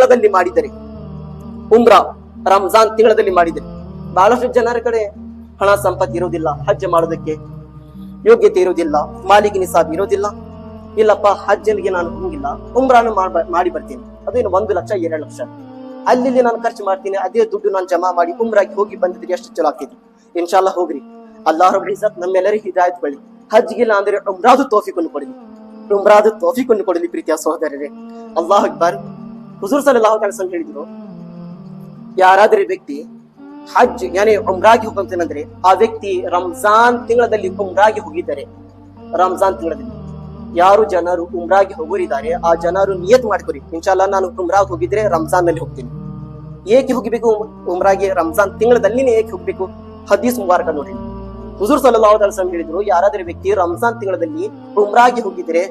ತಿಂಗಳಲ್ಲಿ ಮಾಡಿದರೆ, ಉಮ್ರಾ ರಂಜಾನ್ ತಿಂಗಳಲ್ಲಿ ಮಾಡಿದರೆ. ಬಹಳಷ್ಟು ಜನರ ಕಡೆ ಹಣ ಸಂಪತ್ತು ಇರುವುದಿಲ್ಲ, ಹಜ್ ಮಾಡೋದಕ್ಕೆ ಯೋಗ್ಯತೆ ಇರುವುದಿಲ್ಲ, ಮಾಲಿಗೆ ನಿಸಾಬ್ ಇರುವುದಿಲ್ಲ. ಇಲ್ಲಪ್ಪ ಹಜ್ಜನಿಗೆ ನಾನು ಹೋಗಿಲ್ಲ, ಉಮ್ರಾನು ಮಾಡಿ ಬರ್ತೀನಿ, ಅದೇನು 1 ಲಕ್ಷ 2 ಲಕ್ಷ ಅಲ್ಲಿ ನಾನು ಖರ್ಚು ಮಾಡ್ತೀನಿ, ಅದೇ ದುಡ್ಡು ನಾನು ಜಮಾ ಮಾಡಿ ಉಮ್ರಾಗಿ ಹೋಗಿ ಬಂದಿದ್ರೆ ಎಷ್ಟು ಚಲೋ ಆಗ್ತೈತಿ. ಇನ್ಶಾಲ್ಲಾ ಹೋಗ್ರಿ. ಅಲ್ಲಾಹ್ ರಬ್ಬುಲ್ ಇಜ್ಜತ್ ನಮ್ಮೆಲ್ಲರಿಗೆ ಹಿದಾಯತ್ ಬಳಿ, ಹಜ್ಗಿಲ್ಲ ಅಂದ್ರೆ ಉಮ್ರಾದು ತೌಫೀಕನ್ನು ಕೊಡಲಿ, ಉಮ್ರಾದು ತೌಫೀಕನ್ನು ಕೊಡಲಿ. ಪ್ರೀತಿಯ ಸಹೋದರರೇ, ಅಲ್ಲಾಹ್ ಅಕ್ಬರ್. ಹುಜೂರ್ ಸಲ್ಲಲ್ಲಾಹು ಅಲೈಹಿ ವಸಲ್ಲಂ ಹೇಳಿದ್ರು, ಯಾರಾದ್ರೆ ವ್ಯಕ್ತಿ ಹಜ್ ಉಮ್ರಾಗಿ ಹೋಗ್ತೇನಂದ್ರೆ ಆ ವ್ಯಕ್ತಿ ರಂಜಾನ್ ತಿಂಗಳಲ್ಲಿ ಉಮ್ರಾಗಿ ಹೋಗಿದ್ದಾರೆ. ರಂಜಾನ್ ತಿಂಗಳಲ್ಲಿ ಯಾರು ಜನರು ಉಮ್ರಾಗಿ ಹೋಗೋರಿದ್ದಾರೆ ಆ ಜನರು ನಿಯತ್ ಮಾಡ್ಕೊರಿ, ಇನ್ಶಾಲ್ಲಾ ನಾನು ಉಮ್ರಾಗಿ ಹೋಗಿದ್ರೆ ರಂಜಾನ್ ನಲ್ಲಿ ಹೋಗ್ತೀನಿ. ಏಕೆ ಹೋಗಬೇಕು ಉಮ್ರಾಗೆ? ರಂಜಾನ್ ತಿಂಗಳಲ್ಲಿನೇ ಏಕೆ ಹೋಗ್ಬೇಕು? ಹದೀಸ್ ಮುಬಾರಕ ನೋಡಿ. ಹುಜೂರ್ ಸಲ್ಲಲ್ಲಾಹು ಅಲೈಹಿ ವಸಲ್ಲಂ ಹೇಳಿದ್ರು, ಯಾರಾದ್ರೆ ವ್ಯಕ್ತಿ ರಂಜಾನ್ ತಿಂಗಳಲ್ಲಿ ಉಮ್ರಾಗಿ ಹೋಗಿದ್ರೆ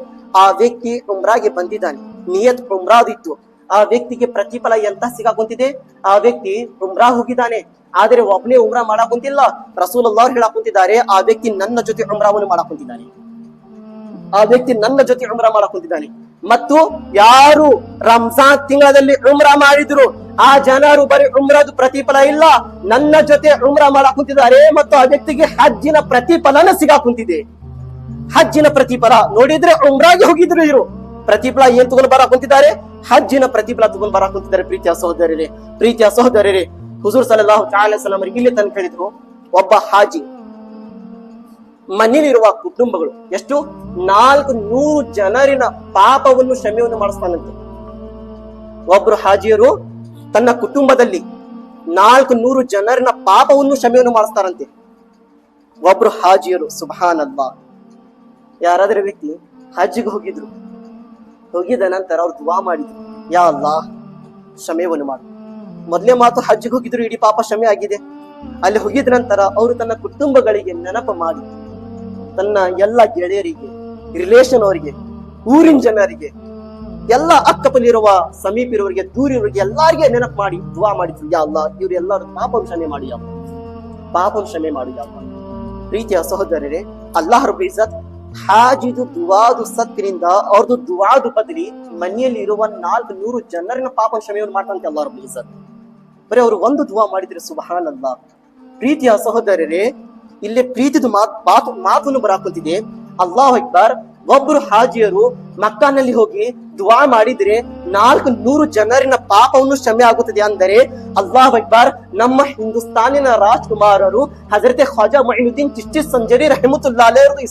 ಆ ವ್ಯಕ್ತಿ ಉಮ್ರಾಗೆ ಬಂದಿದ್ದಾನೆ, ನಿಯತ್ ಉಮ್ರಾದಿತ್ತು, ಆ ವ್ಯಕ್ತಿಗೆ ಪ್ರತಿಫಲ ಎಂತ ಸಿಗಾಕುಂತಿದೆ? ಆ ವ್ಯಕ್ತಿ ಉಮ್ರಾ ಹೋಗಿದ್ದಾನೆ ಆದರೆ ಒಬ್ಬನೇ ಉಮ್ರಾ ಮಾಡಾಕುಂತಿಲ್ಲ. ರಸೂಲುಲ್ಲಾಹ್ ಹೇಳಾಕುಂತಿದ್ದಾರೆ, ಆ ವ್ಯಕ್ತಿ ನನ್ನ ಜೊತೆ ಉಮ್ರಾವನ್ನು ಮಾಡಾಕುಂತಿದ್ದಾನೆ, ಆ ವ್ಯಕ್ತಿ ನನ್ನ ಜೊತೆ ಉಮ್ರಾ ಮಾಡಾಕುಂತಿದ್ದಾನೆ. ಮತ್ತು ಯಾರು ರಂಜಾನ್ ತಿಂಗಳಲ್ಲಿ ಉಮ್ರಾ ಮಾಡಿದ್ರು ಆ ಜನರು ಬರೀ ಉಮ್ರಾದು ಪ್ರತಿಫಲ ಇಲ್ಲ, ನನ್ನ ಜೊತೆ ಉಮ್ರಾ ಮಾಡಾಕುಂತಿದ್ದಾರೆ ಮತ್ತು ಆ ವ್ಯಕ್ತಿಗೆ ಹಜ್ಜಿನ ಪ್ರತಿಫಲನ ಸಿಗಾಕುಂತಿದೆ. ಹಜ್ಜಿನ ಪ್ರತಿಫಲ ನೋಡಿದ್ರೆ ಉಮ್ರಾಗೆ ಹೋಗಿದ್ರು ಇವರು, ಪ್ರತಿಫಲ ಏನ್ ತಗೊಂಡು ಬರಾಕುಂತಿದ್ದಾರೆ? ಹಜ್ಜಿನ ಪ್ರತಿಫಲ ತಗೊಂಡು ಬರಾಕುಂತಿದ್ದಾರೆ. ಪ್ರೀತಿಯ ಸಹೋದರರೇ, ಹುಜೂರ್ ಸಲ್ಲಲ್ಲಾಹು ಅಲೈಹಿ ವಸಲ್ಲಂ ಇಲ್ಲಿ ತನಕ ಹೇಳಿದ್ರು, ಒಬ್ಬ ಹಾಜಿ ಮನೆಯಲ್ಲಿರುವ ಕುಟುಂಬಗಳು ಎಷ್ಟು 400 ಜನರಿನ ಪಾಪವನ್ನು ಕ್ಷಮೆಯನ್ನು ಮಾಡಿಸ್ತಾನಂತೆ. ಒಬ್ರು ಹಾಜಿಯರು ತನ್ನ ಕುಟುಂಬದಲ್ಲಿ 400 ಜನರಿನ ಪಾಪವನ್ನು ಕ್ಷಮೆಯನ್ನು ಮಾಡಿಸ್ತಾರಂತೆ. ಒಬ್ರು ಹಾಜಿಯರು, ಸುಬ್ಹಾನಲ್ಲಾಹ್. ಯಾರಾದ್ರೆ ವ್ಯಕ್ತಿ ಹಜ್ಜಿಗೆ ಹೋಗಿದ್ರು, ಹೋಗಿದ ನಂತರ ಅವ್ರು ದುವಾ ಮಾಡಿದ್ರು, ಯಾ ಅಲ್ಲಾಹ್ ಕ್ಷಮೆಯನ್ನು ಮಾಡು. ಮೊದಲೇ ಮಾತು ಹಜ್ಜಿಗೆ ಹೋಗಿದ್ರು, ಇಡೀ ಪಾಪ ಕ್ಷಮೆ ಆಗಿದೆ. ಅಲ್ಲಿ ಹೋಗಿದ ನಂತರ ಅವರು ತನ್ನ ಕುಟುಂಬಗಳಿಗೆ ನೆನಪು ಮಾಡಿ, ತನ್ನ ಎಲ್ಲ ಗೆಳೆಯರಿಗೆ, ರಿಲೇಷನ್ ಅವರಿಗೆ, ಊರಿನ ಜನರಿಗೆ, ಎಲ್ಲ ಅಕ್ಕಪಲ್ಲಿರುವ ಸಮೀಪ ಇರುವವರಿಗೆ, ದೂರ ಇರುವವರಿಗೆ ಎಲ್ಲಾರಿಗೆ ನೆನಪು ಮಾಡಿ ದುವಾ ಮಾಡಿದ್ರು, ಯಾ ಅಲ್ಲಾಹ್ ಇವ್ರು ಎಲ್ಲರೂ ಪಾಪವನ್ನು ಕ್ಷಮೆ ಮಾಡಿ, ಪಾಪವನ್ನು ಕ್ಷಮೆ ಮಾಡಿ. ಪ್ರೀತಿಯ ಸಹೋದರರೇ, ಅಲ್ಲಾಹ್ ರಬ್ಬುಲ್ ಇಜ್ಜತ್ ಹಾಜಿದು ದುವಾದು ಸತ್ತಿನಿಂದ ಅವ್ರದ್ದು ದುವಾದು ಬದಲಿ ಮನೆಯಲ್ಲಿ ಇರುವ 400 ಜನರಿನ ಪಾಪ ಕ್ಷಮೆಯನ್ನು ಮಾಡ್ತಂತೆ ಅಲ್ಲಾಹ್ ರಬ್ಬುಲ್ ಇಜ್ಜತ್. ಬರೀ ಅವರು ಒಂದು ದುವಾ ಮಾಡಿದ್ರೆ ಸುಬ್ಹಾನಲ್ಲಾಹ್. ಪ್ರೀತಿಯ ಸಹೋದರರೇ, ಇಲ್ಲಿ ಪ್ರೀತಿದು ಮಾತನ್ನು ಬರಾಕುಂತಿದೆ. ಅಲ್ಲಾಹು ಅಕ್ಬರ್. ಒಬ್ರು ಹಾಜಿಯರು ಮಕ್ಕಾನಲ್ಲಿ ಹೋಗಿ ದುವಾ ಮಾಡಿದ್ರೆ 400 ಜನರಿನ ಪಾಪವನ್ನು ಕ್ಷಮೆ ಆಗುತ್ತದೆ ಅಂದರೆ ಅಲ್ಲಾಹು ಅಕ್ಬರ್. ನಮ್ಮ ಹಿಂದೂಸ್ತಾನಿನ ರಾಜ್ಕುಮಾರರು ಹಜರತ್ ಖ್ವಾಜಾ ಮುಯಿನುದ್ದೀನ್ ಚಿಶ್ತಿ ಸಂಜರಿ ರಹಿಮತುಲ್ಲಾಹ್ ಅಲೈಹಿ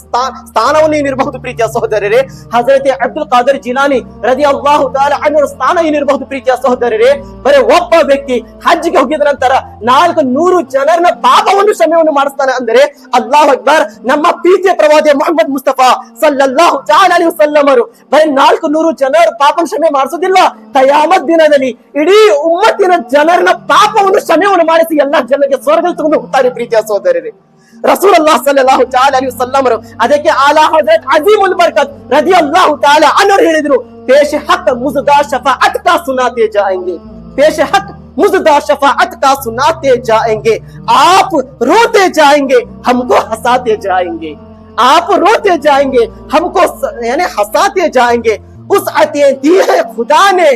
ಸ್ಥಾನವನ್ನು ಏನಿರಬಹುದು ಪ್ರೀತಿಯ ಸಹೋದರರೇ. ಹಜರತ್ ಅಬ್ದುಲ್ ಖಾದರ್ ಜಿಲಾನಿ ರದಿಯಲ್ಲಾಹು ತಆಲಾ ಅನ್ಹು ಸ್ಥಾನ ಏನಿರಬಹುದು ಪ್ರೀತಿಯ ಸಹೋದರರೇ. ಬರೀ ಒಬ್ಬ ವ್ಯಕ್ತಿ ಹಜ್ಜಿಗೆ ಹೋಗಿದ ನಂತರ 400 ಜನರನ್ನ ಪಾಪವನ್ನು ಕ್ಷಮೆಯನ್ನು ಮಾಡಿಸ್ತಾನೆ ಅಂದರೆ ಅಲ್ಲಾಹು ಅಕ್ಬರ್. ನಮ್ಮ ಪ್ರೀತಿಯ ಪ್ರವಾದಿ ಮುಹಮ್ಮದ್ ಮುಸ್ತಫಾ ಸಲ್ಲಲ್ಲಾಹು ತಆಲಾ ಅಲೈಹಿ ವಸಲ್ಲಂ ಅವರು ಬರೀ 400 ಜನರ ಪಾಪ ಕ್ಷಮೆ ಮಾಡಿಸೋದಿಲ್ಲ, ಕಯಾಮತ್ ದಿನದಲ್ಲಿ ಇಡೀ ಉಮ್ಮತ್ತಿನ ಜನರನ್ನ ಪಾಪವನ್ನು ಕ್ಷಮೆಯನ್ನು ಮಾಡಿಸಿ ಎಲ್ಲಾ ಜನರಿಗೆ ಸ್ವರ್ಗದಲ್ಲಿ ತಗೊಂಡು ಹೋಗ್ತಾರೆ ಪ್ರೀತಿಯ ಸಹೋದರರೇ. ರಸೂಲುಲ್ಲಾಹ್ ಸಲ್ಲಲ್ಲಾಹು ತಆಲಾ ಅಲೈಹಿ ವಸಲ್ಲಂ ಅವರು ಅದಕ್ಕೆ ಆಲಾ ಹಜರತ್ ಅಜೀಮುಲ್ ಬರಕತ್ ರದಿಯಲ್ಲಾಹು ತಆಲಾ ಅನ್ಹು ಹೇಳಿದ್ರು, ಪೇಶ್ ಹಕ್ ಮುಜ್ದಾ ಶಫಾಅತ್ ಕಾ ಸುನಾತೆ ಜಾएंगे, पेश हक मुज़दा शफाअत का सुनाते जाएंगे, आप रोते जाएंगे हमको हंसाते जाएंगे, आप रोते जाएंगे हमको यानी हंसाते जाएंगे। उस अतें दी है खुदा ने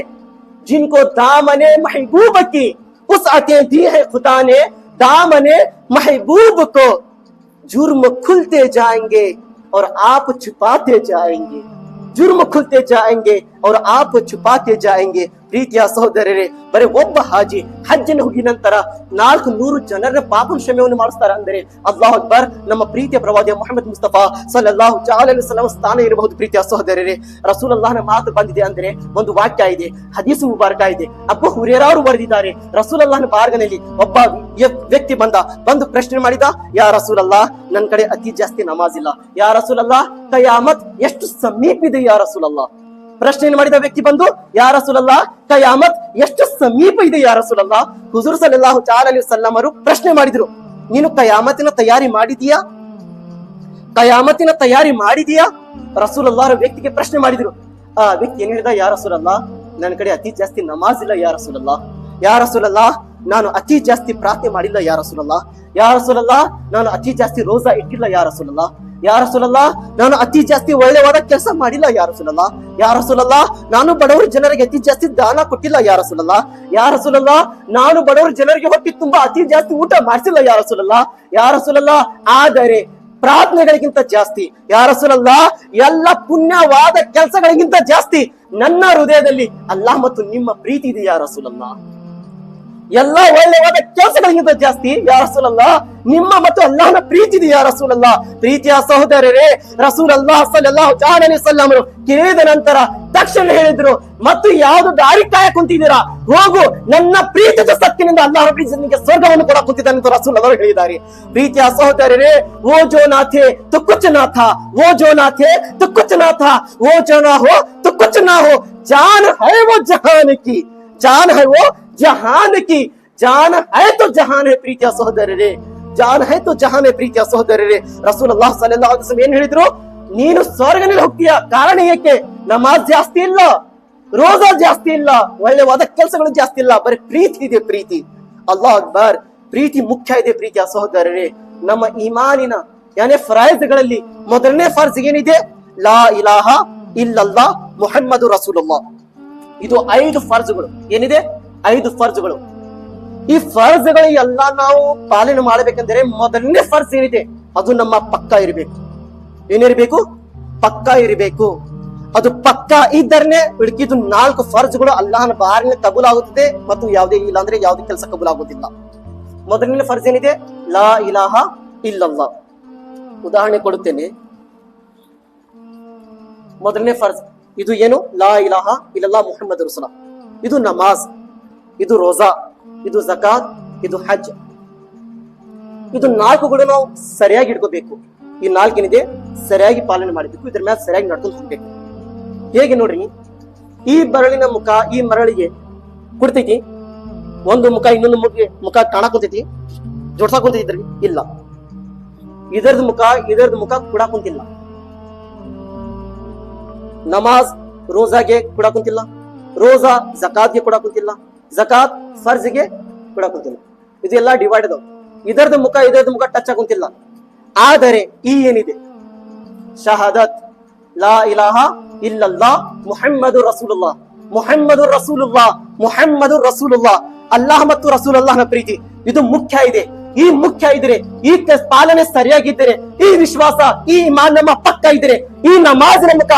जिनको दामने महबूब की, उस अतें दी है खुदा ने दामने महबूब को, जुर्म खुलते जाएंगे और आप छुपाते जाएंगे, जुर्म खुलते जाएंगे और आप छुपाते जाएंगे। ಪ್ರೀತಿಯ ಸಹೋದರರೇ, ಬರೀ ಒಬ್ಬ ಹಾಜಿ ಹಜ್ಜಿನ ಹೋಗಿ ನಂತರ 400 ಜನರ ಪಾಪ ಕ್ಷಮೆಯನ್ನು ಮಾಡಿಸ್ತಾರೆ ಅಂದರೆ ಅಲ್ಲಾಹು ಅಕ್ಬರ್. ನಮ್ಮ ಪ್ರೀತಿಯ ಪ್ರವಾದಿ ಮುಹಮ್ಮದ್ ಮುಸ್ತಫಾ ಸಲ್ಲಲ್ಲಾಹು ಅಲೈಹಿ ವಸಲ್ಲಂ ಸ್ಥಾನ ಇರಬಹುದು ಪ್ರೀತಿಯ ಸಹೋದರರೇ. ರಸೂಲುಲ್ಲಾಹನ ಮಾತು ಬಂದಿದೆ ಅಂದ್ರೆ ಒಂದು ವಾಕ್ಯ ಇದೆ, ಹದೀಸ್ ಮುಬಾರಕ ಇದೆ. ಅಬೂ ಹುರೈರಾ ಅವರು ಬರೆದಿದ್ದಾರೆ, ರಸೂಲುಲ್ಲಾಹನ ಬಾರ್ಗನಲ್ಲಿ ಒಬ್ಬ ವ್ಯಕ್ತಿ ಬಂದು ಪ್ರಶ್ನೆ ಮಾಡಿದ, ಯಾ ರಸೂಲಲ್ಲಾಹ್ ನನ್ನ ಕಡೆ ಅತಿ ಜಾಸ್ತಿ ನಮಾಜ್ ಇಲ್ಲ, ಯಾ ರಸೂಲಲ್ಲಾಹ್ ಕಯಾಮತ್ ಎಷ್ಟು ಸಮೀಪ ಇದೆ ಯಾ ರಸೂಲಲ್ಲಾಹ್. ಪ್ರಶ್ನೆ ಮಾಡಿದ ವ್ಯಕ್ತಿ ಬಂದು, ಯಾ ರಸೂಲಲ್ಲಾಹ್ ಕಯಾಮತ್ ಎಷ್ಟು ಸಮೀಪ ಇದೆ ಯಾ ರಸೂಲಲ್ಲಾಹ್. ಹುಜೂರ್ ಸಲ್ಲಲ್ಲಾಹು ಅಲೈಹಿ ವಸಲ್ಲಂ ಅವರು ಪ್ರಶ್ನೆ ಮಾಡಿದ್ರು, ನೀನು ಕಯಾಮತಿನ ತಯಾರಿ ಮಾಡಿದೀಯಾ, ಕಯಾಮತಿನ ತಯಾರಿ ಮಾಡಿದೀಯಾ? ರಸೂಲಲ್ಲಾಹ್ ವ್ಯಕ್ತಿಗೆ ಪ್ರಶ್ನೆ ಮಾಡಿದ್ರು. ಆ ವ್ಯಕ್ತಿ ಏನ್ ಹೇಳಿದ, ಯಾ ರಸೂಲಲ್ಲಾಹ್ ನನ್ನ ಕಡೆ ಅತಿ ಜಾಸ್ತಿ ನಮಾಜ್ ಇಲ್ಲ ಯಾ ರಸೂಲಲ್ಲಾಹ್, ಯಾ ರಸೂಲಲ್ಲಾಹ್ ನಾನು ಅತಿ ಜಾಸ್ತಿ ಪ್ರಾರ್ಥನೆ ಮಾಡಿಲ್ಲ ಯಾ ರಸೂಲಲ್ಲಾಹ್, ಯಾ ರಸೂಲಲ್ಲಾಹ್ ನಾನು ಅತಿ ಜಾಸ್ತಿ ರೋಜಾ ಇಟ್ಟಿಲ್ಲ ಯಾ ರಸೂಲಲ್ಲಾಹ್, ಯಾ ರಸೂಲಲ್ಲಾ, ನಾನು ಅತಿ ಜಾಸ್ತಿ ಒಳ್ಳೆವಾದ ಕೆಲಸ ಮಾಡಿಲ್ಲ ಯಾ ರಸೂಲಲ್ಲಾ. ಯಾ ರಸೂಲಲ್ಲಾ, ನಾನು ಬಡವರ ಜನರಿಗೆ ಅತಿ ಜಾಸ್ತಿ ದಾನ ಕೊಟ್ಟಿಲ್ಲ ಯಾ ರಸೂಲಲ್ಲಾ. ಯಾ ರಸೂಲಲ್ಲಾ, ನಾನು ಬಡವರ ಜನರಿಗೆ ಹೊಟ್ಟಿ ತುಂಬಾ ಅತಿ ಜಾಸ್ತಿ ಊಟ ಮಾಡಿಸಿಲ್ಲ ಯಾ ರಸೂಲಲ್ಲಾ. ಯಾ ರಸೂಲಲ್ಲಾ, ಆದರೆ ಪ್ರಾರ್ಥನೆಗಳಿಗಿಂತ ಜಾಸ್ತಿ ಯಾ ರಸೂಲಲ್ಲಾ, ಎಲ್ಲ ಪುಣ್ಯವಾದ ಕೆಲಸಗಳಿಗಿಂತ ಜಾಸ್ತಿ ನನ್ನ ಹೃದಯದಲ್ಲಿ ಅಲ್ಲಾಹ್ ಮತ್ತು ನಿಮ್ಮ ಪ್ರೀತಿ ಇದೆ ಯಾ ರಸೂಲಲ್ಲಾ. ಎಲ್ಲ ಒಳ್ಳೆಯವಾದ ಕೆಲಸಗಳಿಗಿಂತ ಜಾಸ್ತಿ ಯಾ ರಸೂಲಲ್ಲಾ, ನಿಮ್ಮ ಮತ್ತು ಅಲ್ಲಾಹನ ಪ್ರೀತಿ ಇದೆ ಯಾ ರಸೂಲಲ್ಲಾ. ಪ್ರೀತಿಯ ಸಹೋದರರೇ, ರಸೂಲಲ್ಲಾ ಸಲ್ಲಲ್ಲಾಹು ಅಲೈಹಿ ವಸಲ್ಲಂ ಕೇಳಿದ ನಂತರ ತಕ್ಷಣ ಹೇಳಿದ್ರು, ಮತ್ತು ಯಾವ್ದು ದಾರಿ ಕಾಯ ಕುಂತಿದ್ದೀರಾ, ಹೋಗು, ನನ್ನ ಪ್ರೀತಿಯ ಸತ್ಯನಿಂದ ಅಲ್ಲಾಹನ ಪ್ರೀತಿ ನಿಮಗೆ ಸ್ವರ್ಗವನ್ನು ಕೂಡ ಕುಂತಿದ್ದಾನೆ ಅಂತ ರಸೂಲಲ್ಲಾ ಹೇಳಿದ್ದಾರೆ. ಪ್ರೀತಿಯ ಸಹೋದರರೇ, ಓ ಜೋನಾಥೆ ತು ಕುಚ್ ನಾ ಥಾ, ಓ ಜೋನಾಥೆ ತು ಕುಚ್ ನಾ ಥಾ, ಓ ಜೋನಾ ಹೋ ತು ಕುಚ್ ನಾ ಹೋ, ಜಾನ್ ಹೈ ವೋ ಜಹಾನ್ ಕಿ, ಜಾನ್ ಹೈ ವೋ ಜಹಾನ್ ಕಿ, ಜಾನ್ ಹೈ ತೋ ಜಹಾನ್ ಹೈ. ಪ್ರೀತಿಯ ಸಹೋದರರೇ, ಜಾನ್ ಹೈ ತೋ ಜಹಾನ್ ಹೈ. ಪ್ರೀತಿಯ ಸಹೋದರರೇ, ರಸೂಲುಲ್ಲಾಹ ಸಲ್ಲಲ್ಲಾಹು ಅಲೈಹಿ ವಸಲ್ಲಂ ಏನ್ ಹೇಳಿದ್ರು, ನೀನು ಸ್ವರ್ಗದಲ್ಲಿ ಹೋಗ್ತೀಯ, ಕಾರಣ ಏಕೆ? ನಮಾಜ್ ಜಾಸ್ತಿ ಇಲ್ಲ, ರೋಜಾ ಜಾಸ್ತಿ ಇಲ್ಲ, ಒಳ್ಳೆವಾದ ಕೆಲಸಗಳು ಜಾಸ್ತಿ ಇಲ್ಲ, ಬರೀ ಪ್ರೀತಿ ಇದೆ. ಪ್ರೀತಿ, ಅಲ್ಲಾಹ್ ಅಕ್ಬರ್, ಪ್ರೀತಿ ಮುಖ್ಯ ಇದೆ. ಪ್ರೀತಿಯ ಸಹೋದರರೇ, ನಮ್ಮ ಈಮಾನಿನ ಫರೈಜ್ಗಳಲ್ಲಿ ಮೊದಲನೇ ಫರ್ಜ್ ಏನಿದೆ? ಲಾ ಇಲಾಹ ಇಲ್ಲಲ್ಲಾಹ್ ಮುಹಮ್ಮದು ರಸೂಲುಲ್ಲಾಹ್. ಇದು 5 ಫರ್ಜ್ಗಳು. ಏನಿದೆ? 5 ಫರ್ಜ್ಗಳು. ಈ ಫರ್ಜ್ಗಳು ಎಲ್ಲ ನಾವು ಪಾಲನೆ ಮಾಡಬೇಕಂದ್ರೆ ಮೊದಲನೇ ಫರ್ಜ್ ಏನಿದೆ ಅದು ನಮ್ಮ ಪಕ್ಕ ಇರಬೇಕು. ಏನಿರ್ಬೇಕು? ಪಕ್ಕ ಇರಬೇಕು. ಅದು ಪಕ್ಕ ಇದ್ದರನೆ ಉಳಿಕಿದ್ದು 4 ಫರ್ಜ್ಗಳು ಅಲ್ಲಾಹನ ಬಾರಿನ ಕಬೂಲಾಗುತ್ತದೆ, ಮತ್ತು ಯಾವುದೇ ಇಲ್ಲ ಅಂದ್ರೆ ಯಾವುದೇ ಕೆಲಸ ಕಬೂಲಾಗುವುದಿಲ್ಲ. ಮೊದಲನೇ ಫರ್ಜ್ ಏನಿದೆ? ಲಾ ಇಲಾಹ ಇಲ್ಲಲ್ಲಾಹ್. ಉದಾಹರಣೆ ಕೊಡುತ್ತೇನೆ. ಮೊದಲನೇ ಫರ್ಜ್ ಇದು ಏನು? ಲಾ ಇಲಾಹ ಇಲ್ಲಲ್ಲಾಹ್ ಮುಹಮ್ಮದ್ ರಸೂಲುಲ್ಲಾಹ್. ಇದು ನಮಾಜ್, ಇದು ರೋಜಾ, ಇದು ಜಕಾತ್, ಇದು ಹಜ್. ಇದು 4ಗಳು ನಾವು ಸರಿಯಾಗಿ ಇಟ್ಕೋಬೇಕು. ಈ 4 ಏನಿದೆ ಸರಿಯಾಗಿ ಪಾಲನೆ ಮಾಡಬೇಕು, ಇದ್ರ ಮೇಲೆ ಸರಿಯಾಗಿ ನಡ್ಕೊಂಡು ಹೋಗ್ಬೇಕು. ಹೇಗೆ ನೋಡ್ರಿ, ಈ ಬರಳಿನ ಮುಖ ಈ ಮರಳಿಗೆ ಕುಡ್ತೈತಿ, ಒಂದು ಮುಖ ಇನ್ನೊಂದು ಮುಖ ಕಾಣಕುಂತೈತಿ, ಜೋಡ್ಸಾಕ್ ಕುಂತಿದ್ರಿ ಇಲ್ಲ. ಇದರದ್ ಮುಖ ಕೂಡ ಕುಂತಿಲ್ಲ. ನಮಾಜ್ ರೋಜಾಗೆ ಕೂಡ ಕುಂತಿಲ್ಲ, ರೋಜಾ ಜಕಾತ್ಗೆ ಕೂಡ ಕುಂತಿಲ್ಲ, ಜಕಾತ್ ಫರ್ಜ್ಗೆ ಕೂಡ ಕುಂತಿಲ್ಲ. ಇದೆಲ್ಲ ಡಿವೈಡ್ ಅದಾವ. ಇದರದ್ದು ಮುಖ ಟಚ್ ಆಗುತ್ತಿಲ್ಲ. ಆದರೆ ಈ ಏನಿದೆ ಶಹಾದತ್, ಲಾ ಇಲಾಹ ಇಲ್ಲಲ್ಲಾಹ್ ಮುಹಮ್ಮದು ರಸೂಲುಲ್ಲಾಹ್, ಮುಹಮ್ಮದು ರಸೂಲುಲ್ಲಾಹ್, ಮುಹಮ್ಮದು ರಸೂಲುಲ್ಲಾಹ್, ಅಲ್ಲಾಹ್ ಮತ್ತು ರಸೂಲುಲ್ಲಾಹನ ಪ್ರೀತಿ, ಇದು ಮುಖ್ಯ ಇದೆ. ಈ ಮುಖ್ಯ ಇದ್ರೆ, ಈ ಪಾಲನೆ ಸರಿಯಾಗಿದ್ದರೆ, ಈ ವಿಶ್ವಾಸ ಈ ಇಮಾನ್ ನಮ್ಮ ಪಕ್ಕ ಇದ್ರೆ, ಈ ನಮಾಜಿನ ಮುಖ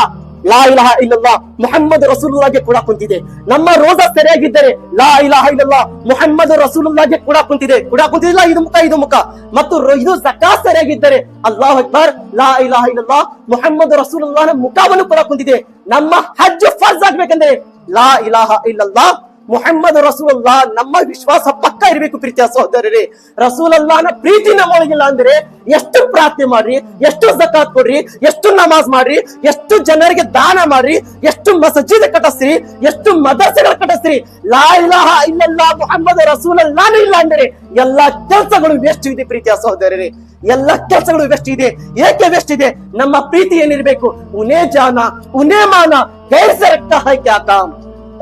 ಲಾ ಇಲಾಹ ಇಲ್ಲಲ್ಲಾಹ್ ಮುಹಮ್ಮದ್ ರಸೂಲುಲ್ಲಾಹ್ಗೆ ಕೂಡ ಕುಂತಿದೆ. ನಮ್ಮ ರೋಜಾ ಸರಿಯಾಗಿದ್ದರೆ ಲಾ ಇಲಾಹ ಇಲ್ಲಲ್ಲಾಹ್ ಮುಹಮ್ಮದ್ ರಸೂಲುಲ್ಲಾಹ್ಗೆ ಕೂಡ ಕುಂತಿಲ್ಲ. ಇದು ಮುಖ ಮತ್ತು ಇದು ಜಕಾತ್ ಸರಿಯಾಗಿದ್ದರೆ ಅಲ್ಲಾಹು ಅಕ್ಬರ್ ಲಾ ಇಲಾಹ ಇಲ್ಲಲ್ಲಾಹ್ ಮುಹಮ್ಮದ್ ರಸೂಲುಲ್ಲಾಹ್ನ ಮುಖವನ್ನು ಕೂಡ ಕುಂತಿದೆ. ನಮ್ಮ ಹಜ್ ಫರ್ಜ್ ಆಗ್ಬೇಕಂದ್ರೆ ಲಾ ಇಲಾಹ ಇಲ್ಲಲ್ಲಾಹ್ ಮುಹಮ್ಮದ್ ರಸೂಲುಲ್ಲಾಹ್ ನಮ್ಮ ವಿಶ್ವಾಸ ಪಕ್ಕ ಇರಬೇಕು. ಪ್ರೀತಿಯ ಸಹೋದರರೇ, ರಸೂಲುಲ್ಲಾಹನ ಪ್ರೀತಿ ನಮ್ಮೊಳಗಿಲ್ಲ ಅಂದ್ರೆ ಎಷ್ಟು ಪ್ರಾರ್ಥನೆ ಮಾಡ್ರಿ, ಎಷ್ಟು ಜಕಾತ್ ಕೊಡ್ರಿ, ಎಷ್ಟು ನಮಾಜ್ ಮಾಡ್ರಿ, ಎಷ್ಟು ಜನರಿಗೆ ದಾನ ಮಾಡ್ರಿ, ಎಷ್ಟು ಮಸಜಿದ್ ಕಟ್ಟಿಸ್ರಿ, ಎಷ್ಟು ಮದರ್ಸೆಗಳು ಕಟ್ಟಿಸ್ರಿ, ಲಾ ಇಲಾಹ ಇಲ್ಲಲ್ಲಾಹ್ ಮುಹಮ್ಮದ್ ರಸೂಲುಲ್ಲಾಹ್ ಇಲ್ಲ ಅಂದ್ರೆ ಎಲ್ಲಾ ಕೆಲಸಗಳು ವೇಸ್ಟ್ ಇದೆ. ಪ್ರೀತಿಯ ಸಹೋದರರೇ, ಎಲ್ಲ ಕೆಲಸಗಳು ವೆಸ್ಟ್ ಇದೆ. ಏಕೆ ವೆಸ್ಟ್ ಇದೆ? ನಮ್ಮ ಪ್ರೀತಿ ಏನಿರ್ಬೇಕು? ಉನೇ ಜಾನ ಉನೇ ಮಾನ ಕೈಸೆ ರಕ್ತ ಹೈ ಕ್ಯಾ ಕಾಮ್,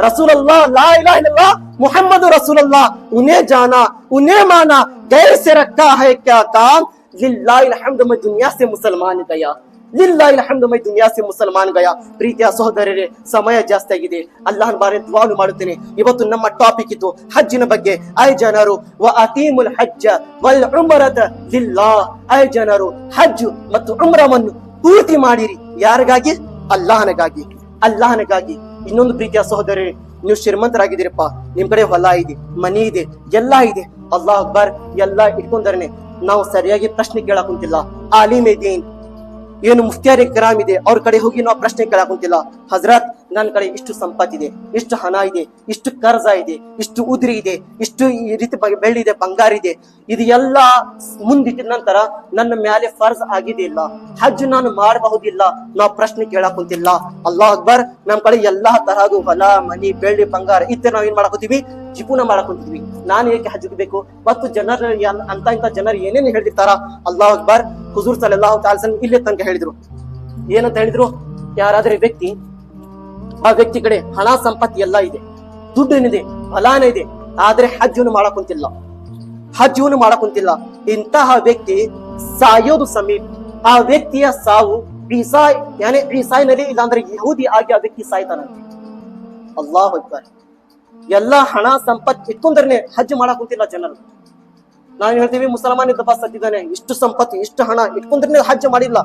रसूलुल्लाह ला इलाहा इल्लल्लाह मुहम्मद रसूलुल्लाह, उन्हें जाना उन्हें माना कैसे रखा है क्या काम, लिल्लाहिल हम्द मैं दुनिया से मुसलमान गया, लिल्लाहिल हम्द मैं दुनिया से मुसलमान गया. ಪ್ರೀತಿಯ ಸಹೋದರರೇ, ಸಮಯ ಜಾಸ್ತಿ ಆಗಿದೆ. ಅಲ್ಲಾಹನ ಬಾರಿ ದುಆನು ಮಾಡುತ್ತೇನೆ. ಇವತ್ತು ನಮ್ಮ ಟಾಪಿಕ್ ಇತ್ತು ಹಜ್ಜಿನ ಬಗ್ಗೆ. ಐ ಜನರು ವ ಅತೀಮುಲ್ ಹಜ್ಜ ವಲ್ ಉಮ್ರತ ಲಿಲ್ಲಾಹ್, ಐ ಜನರು ಹಜ್ ಮತ್ತು ಉಮ್ರವನ್ನು ಪೂರ್ತಿ ಮಾಡಿರಿ. ಯಾರಿಗಾಗಿ? ಅಲ್ಲಾಹನಿಗಾಗಿ. ಇನ್ನೊಂದು ಪ್ರೀತಿಯ ಸಹೋದರರೇ, ನೀವು ಶ್ರೀಮಂತರಾಗಿದ್ದೀರಪ್ಪ, ನಿಮ್ ಕಡೆ ಹೊಲ ಇದೆ, ಮನಿ ಇದೆ, ಎಲ್ಲಾ ಇದೆ, ಅಲ್ಲಾಹ್ ಅಕ್ಬರ್, ಎಲ್ಲಾ ಇಟ್ಕೊಂಡರೆ ನಾವು ಸರಿಯಾಗಿ ಪ್ರಶ್ನೆ ಕೇಳಕ್ ಕುಂತಿಲ್ಲ. ಆಲಿಮೆ ದೀನ್ ಏನು ಮುಫ್ತಿಯಾರ್ ಇಕ್ರಾಮ್ ಇದೆ, ಅವ್ರ ಕಡೆ ಹೋಗಿ ನಾವು ಪ್ರಶ್ನೆ ಕೇಳಕ್ ಕುಂತಿಲ್ಲ. ಹಜರತ್, ನನ್ನ ಕಡೆ ಇಷ್ಟು ಸಂಪತ್ತಿದೆ, ಇಷ್ಟು ಹಣ ಇದೆ, ಇಷ್ಟು ಕರ್ಜ ಇದೆ, ಇಷ್ಟು ಉದ್ರಿ ಇದೆ, ಇಷ್ಟು ಈ ರೀತಿ ಬೆಳ್ಳಿ ಇದೆ, ಬಂಗಾರ ಇದೆ, ಇದು ಎಲ್ಲ ಮುಂದಿಟ್ಟಿದ ನಂತರ ನನ್ನ ಮೇಲೆ ಫರ್ಜ್ ಆಗಿದೆ ಇಲ್ಲ, ಹಜ್ ನಾನು ಮಾಡಬಹುದಿಲ್ಲ, ನಾವು ಪ್ರಶ್ನೆ ಕೇಳಕ್ ಕುಂತಿಲ್ಲ. ಅಲ್ಲಾಹ್ ಅಕ್ಬರ್, ನಮ್ ಕಡೆ ಎಲ್ಲಾ ತರಹದು ಹೊಲ ಮನಿ ಬೆಳ್ಳಿ ಬಂಗಾರ ಇದ್ರೆ ನಾವ್ ಏನ್ ಮಾಡಕೋತೀವಿ? ಜೀವನ ಮಾಡಕೊಂತೀವಿ. ನಾನು ಏಕೆ ಹಜ್ ಬೇಕು? ಮತ್ತು ಜನರ ಇಂತ ಜನರು ಏನೇನು ಹೇಳಿರ್ತಾರ. ಅಲ್ಲಾಹ್ ಅಕ್ಬರ್, ಹುಜೂರ್ ಸಲ್ಲಲ್ಲಾಹು ಅಲೈಹಿ ವಸಲ್ಲಂ ಇಲ್ಲೇ ತನಕ ಹೇಳಿದ್ರು. ಏನಂತ ಹೇಳಿದ್ರು? ಯಾರಾದ್ರೆ ವ್ಯಕ್ತಿ, ಆ ವ್ಯಕ್ತಿ ಕಡೆ ಹಣ ಸಂಪತ್ತಿ ಎಲ್ಲ ಇದೆ, ದುಡ್ಡೇನಿದೆ, ಫಲಾನ ಇದೆ, ಆದ್ರೆ ಹಜ್ಜನ್ನು ಮಾಡಕೊಂತಿಲ್ಲ. ಇಂತಹ ವ್ಯಕ್ತಿ ಸಾಯೋದು ಸಮೀಪ, ಆ ವ್ಯಕ್ತಿಯ ಸಾವು ಈಸಾಯಿನಲ್ಲಿ ಇಲ್ಲಾಂದ್ರೆ ಯಹೂದಿ ಆಗಿ ಆ ವ್ಯಕ್ತಿ ಸಾಯ್ತಾನಂತೆ. ಅಲ್ಲಾಹು ಅಕ್ಬರ್. ಎಲ್ಲಾ ಹಣ ಸಂಪತ್ತು ಇಟ್ಕೊಂಡ್ರೆ ಹಜ್ ಮಾಡಕ್ ಕುಂತಿಲ್ಲ ಜನರು. ನಾವ್ ಹೇಳ್ತೀವಿ ಮುಸಲ್ಮಾನ್ ಇದ್ದಪ್ಪ ಸತ್ತಿದ್ದಾನೆ, ಇಷ್ಟು ಸಂಪತ್ತು ಇಷ್ಟು ಹಣ ಇಟ್ಕೊಂಡ್ರೆ ಹಜ್ ಮಾಡಿಲ್ಲ.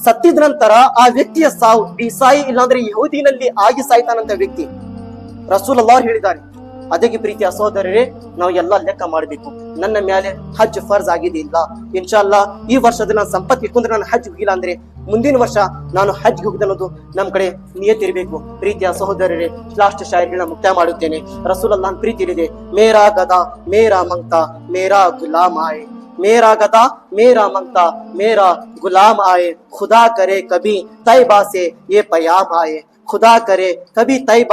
ಸತ್ತಿದ ನಂತರ ಆ ವ್ಯಕ್ತಿಯ ಸಾವು ಈಸಾಯಿ ಇಲ್ಲಾಂದ್ರೆ ಯಹೂದಿನಲ್ಲಿ ಆಗಿ ಸಾಯ್ತಾನಂತ ವ್ಯಕ್ತಿ. ರಸೂಲುಲ್ಲಾಹ್ ಹೇಳಿದ್ದಾರೆ. ಅದಕ್ಕೆ ಪ್ರೀತಿಯ ಸಹೋದರರೇ, ನಾವು ಎಲ್ಲ ಲೆಕ್ಕ ಮಾಡಬೇಕು. ನನ್ನ ಮೇಲೆ ಹಜ್ ಫರ್ಜ್ ಆಗಿದೆ ಇಲ್ಲ, ಇನ್ಶಾಲ್ಲಾ ಈ ವರ್ಷದ ನಾನು ಸಂಪತ್ತು ಇಟ್ಕೊಂಡ್ರೆ ನಾನು ಹಜ್ ಹೋಗಿಲ್ಲ ಅಂದ್ರೆ ಮುಂದಿನ ವರ್ಷ ನಾನು ಹಜ್ ಹೋಗಿದ್ದೆ ಅನ್ನೋದು ನಮ್ ಕಡೆ ನಿಯತಿರ್ಬೇಕು. ಪ್ರೀತಿಯ ಸಹೋದರರೇ, ಲಾಸ್ಟ್ ಶಾಯರಿನ ಮುಕ್ತಾಯ ಮಾಡುತ್ತೇನೆ. ರಸೂಲುಲ್ಲಾಹ್ ಪ್ರೀತಿ ಇದೆ. ಮೇರಾ ಗದಾ ಮೇರಾ ಮಂಗ್ತಾ ಮೇರಾ ಗುಲಾಮ್ ಆಯೆ, मेरा गदा मेरा मंगता मेरा गुलाम आए, खुदा करे कभी तैबा से ये पयाम आए, खुदा करे कभी तैबा